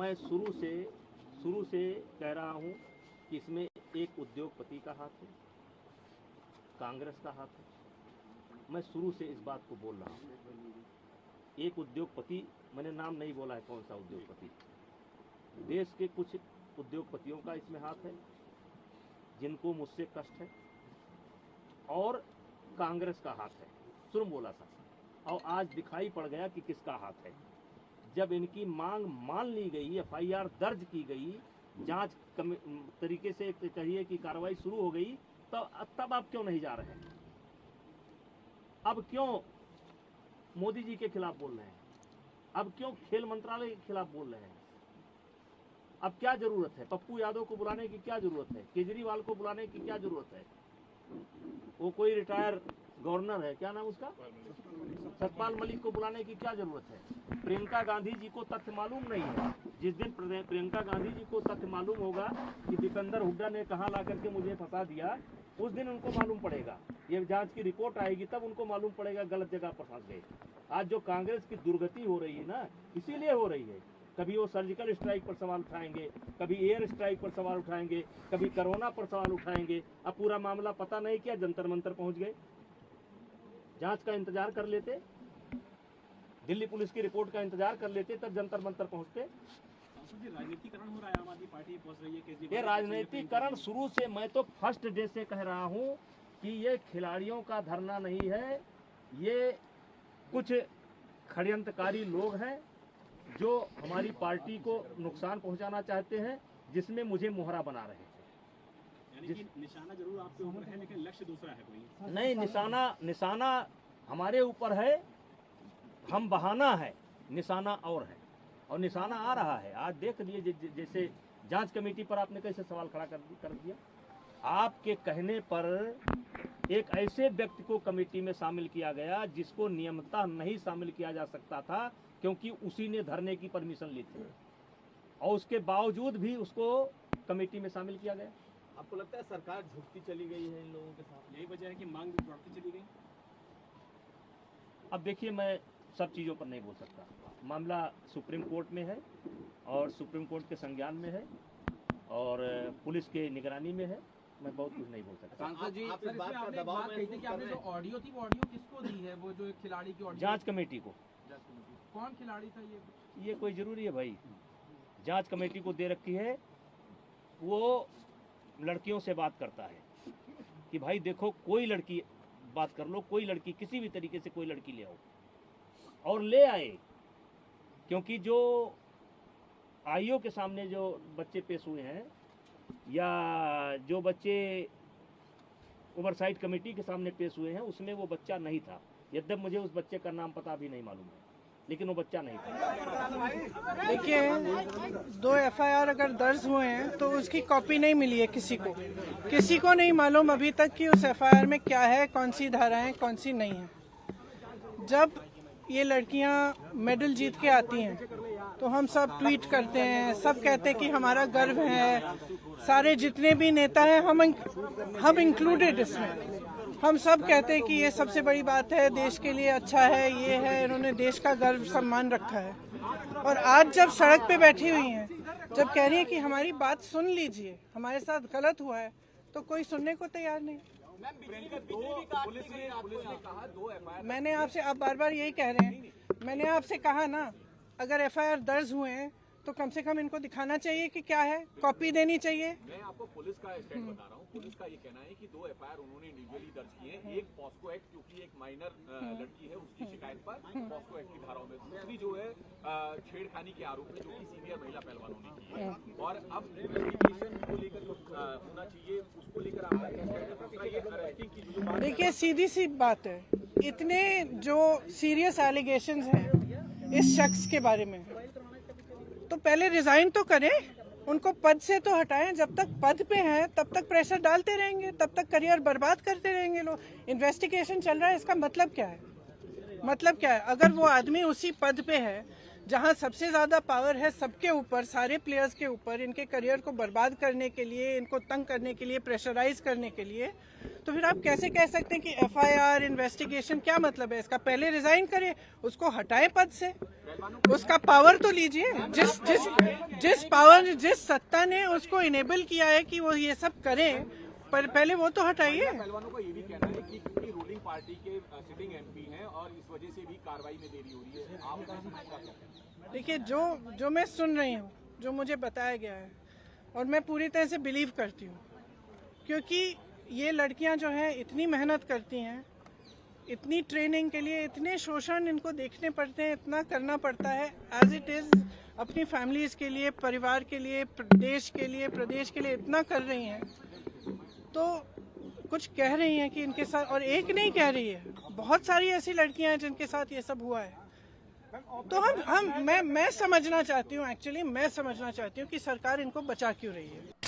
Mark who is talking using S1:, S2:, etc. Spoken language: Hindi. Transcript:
S1: मैं शुरू से कह रहा हूं कि इसमें एक उद्योगपति का हाथ है, कांग्रेस का हाथ है। मैं शुरू से इस बात को बोल रहा हूं। एक उद्योगपति, मैंने नाम नहीं बोला है कौन सा उद्योगपति, देश के कुछ उद्योगपतियों का इसमें हाथ है जिनको मुझसे कष्ट है, और कांग्रेस का हाथ है। शुरू बोला था, और आज दिखाई पड़ गया कि किसका हाथ है। जब इनकी मांग मान ली गई, FIR दर्ज की गई, जांच तरीके से कहिए कि कार्रवाई शुरू हो गई, तब आप क्यों नहीं जा रहे हैं? अब क्यों मोदी जी के खिलाफ बोल रहे हैं? अब क्यों खेल मंत्रालय के खिलाफ बोल रहे हैं? अब क्या जरूरत है? पप्पू यादव को बुलाने की क्या जरूरत है? केजरीवाल को बुलाने की क्या जरूरत है? वो कोई रिटायर गवर्नर है, क्या नाम उसका, सतपाल मलिक को बुलाने की क्या जरूरत है? प्रियंका गांधी जी को तथ्य मालूम नहीं है। जिस दिन प्रियंका गांधी जी को तथ्य मालूम होगा कि दीपेंद्र हुड्डा ने कहां ला करके मुझे फंसा दिया, उस दिन उनको मालूम पड़ेगा। ये जांच की रिपोर्ट आएगी तब उनको मालूम पड़ेगा गलत जगह पर फंस गए। आज जो कांग्रेस की दुर्गति हो रही है ना, इसीलिए हो रही है। कभी वो सर्जिकल स्ट्राइक पर सवाल उठाएंगे, कभी एयर स्ट्राइक पर सवाल उठाएंगे, कभी कोरोना पर सवाल उठाएंगे। अब पूरा मामला पता नहीं क्या जंतर मंतर पहुंच गए। जांच का इंतजार कर लेते, दिल्ली पुलिस की रिपोर्ट का इंतजार कर लेते, तब जंतर मंतर पहुंचते।
S2: राजनीतिकरण हो रहा है, आम आदमी पार्टी पहुंच रही है।
S1: ये राजनीतिकरण शुरू से, मैं तो फर्स्ट डे से कह रहा हूं कि ये खिलाड़ियों का धरना नहीं है, ये कुछ षड्यंत्रकारी लोग हैं जो हमारी पार्टी को नुकसान पहुंचाना चाहते हैं, जिसमें मुझे मोहरा बना रहे थे।
S2: यानी कि निशाना जरूर आपके ऊपर है, लेकिन लक्ष्य दूसरा है कोई
S1: नहीं। निशाना हमारे ऊपर है, हम बहाना है, निशाना और है, और निशाना आ रहा है। आज देख लिए जैसे जांच कमेटी पर आपने कैसे सवाल खड़ा कर दिया। आपके कहने पर एक ऐसे व्यक्ति को कमेटी में शामिल किया गया जिसको नियमतः नहीं शामिल किया जा सकता था, क्योंकि उसी ने धरने की परमिशन ली थी, और उसके बावजूद भी उसको कमेटी में शामिल किया गया।
S3: आपको लगता है सरकार झुकती चली गई है इन लोगों के साथ?
S2: यही वजह है कि मांग भी बढ़ती चली गई।
S1: अब देखिए, मैं सब चीज़ों पर नहीं बोल सकता। मामला सुप्रीम कोर्ट में है, और सुप्रीम कोर्ट के संज्ञान में है, और पुलिस के निगरानी में है। मैं बहुत कुछ नहीं बोल सकता।
S3: सांसद जी,
S4: आप इस बात का दबाव कही थी कि आपने जो ऑडियो थी वो ऑडियो किसको दी है? वो जो एक खिलाड़ी की ऑडियो,
S1: जांच कमेटी को।
S4: कौन खिलाड़ी था
S1: ये कोई जरूरी है भाई? जांच कमेटी को दे रखी है। वो लड़कियों से बात करता है कि भाई देखो, कोई लड़की बात कर लो, कोई लड़की, किसी भी तरीके से कोई लड़की ले आओ, और ले आए। क्योंकि जो आईओ के सामने जो बच्चे पेश हुए हैं, या जो बच्चे ओवरसाइट कमेटी के सामने पेश हुए हैं, उसमें वो बच्चा नहीं था। यद्यप मुझे उस बच्चे का नाम पता भी नहीं मालूम है, लेकिन वो बच्चा नहीं था।
S5: देखिए, 2 FIR अगर दर्ज हुए हैं तो उसकी कॉपी नहीं मिली है किसी को नहीं मालूम अभी तक कि उस FIR में क्या है, कौन सी धाराएं, कौन सी नहीं है। जब ये लड़कियां मेडल जीत के आती हैं तो हम सब ट्वीट करते हैं, सब कहते हैं कि हमारा गर्व है। सारे जितने भी नेता हैं, हम इंक्लूडेड इसमें, हम सब कहते हैं कि ये सबसे बड़ी बात है, देश के लिए अच्छा है, ये है, इन्होंने देश का गर्व सम्मान रखा है। और आज जब सड़क पे बैठी हुई हैं, जब कह रही है कि हमारी बात सुन लीजिए, हमारे साथ गलत हुआ है, तो कोई सुनने को तैयार नहीं। मैंने आपसे, आप बार बार यही कह रहे हैं, मैंने आपसे कहा ना, अगर FIR दर्ज हुए हैं तो कम से कम इनको दिखाना चाहिए कि क्या है, कॉपी देनी चाहिए।
S3: मैं आपको पुलिस का स्टैंड बता रहा हूँ। पुलिस का ये कहना है कि 2 FIR उन्होंने इंडिविजुअली दर्ज किए हैं। एक पॉस्को एक्ट, क्योंकि एक माइनर लड़की है, उसकी शिकायत पर पॉस्को एक्ट की धाराओं में। दूसरी जो है छेड़खानी के आरोप में, जो कि सीनियर महिला पहलवानों ने की है। और अब इन्वेस्टिगेशन को लेकर होना चाहिए, उसको लेकर आपका क्या कहना है? दूसरा ये अरेस्टिंग की जो बात,
S5: देखिए, सीधी सी बात है, इतने जो सीरियस एलिगेशंस हैं इस शख्स के बारे में, तो पहले रिजाइन तो करें, उनको पद से तो हटाएं। जब तक पद पे हैं तब तक प्रेशर डालते रहेंगे, तब तक करियर बर्बाद करते रहेंगे लोग। इन्वेस्टिगेशन चल रहा है, इसका मतलब क्या है? मतलब क्या है? अगर वो आदमी उसी पद पे है जहां सबसे ज्यादा पावर है सबके ऊपर, सारे प्लेयर्स के ऊपर, इनके करियर को बर्बाद करने के लिए, इनको तंग करने के लिए, प्रेशराइज करने के लिए, तो फिर आप कैसे कह सकते हैं कि FIR इन्वेस्टिगेशन? क्या मतलब है इसका? पहले रिजाइन करें, उसको हटाएं पद से। उसका पावर तो लीजिए। जिस पावर, जिस सत्ता ने उसको इनेबल किया है कि वो ये सब करे, पर पहले वो तो हटाइए।
S3: पहलवानों का ये भी कहना है कि क्योंकि रूलिंग पार्टी के सिटिंग एमपी हैं और इस वजह से भी कार्रवाई में देरी हो रही है। आपका इसमें क्या कहना है?
S5: देखिए, जो मैं सुन रही हूँ, जो मुझे बताया गया है, और मैं पूरी तरह से बिलीव करती हूँ, क्योंकि ये लड़कियां जो हैं इतनी मेहनत करती हैं, इतनी ट्रेनिंग के लिए इतने शोषण इनको देखने पड़ते हैं, इतना करना पड़ता है एज इट इज़, अपनी फैमिलीज़ के लिए, परिवार के लिए, देश के लिए, प्रदेश के लिए इतना कर रही हैं, तो कुछ कह रही हैं कि इनके साथ, और एक नहीं कह रही है, बहुत सारी ऐसी लड़कियां हैं जिनके साथ ये सब हुआ है। तो मैं समझना चाहती हूँ, एक्चुअली मैं समझना चाहती हूँ कि सरकार इनको बचा क्यों रही है।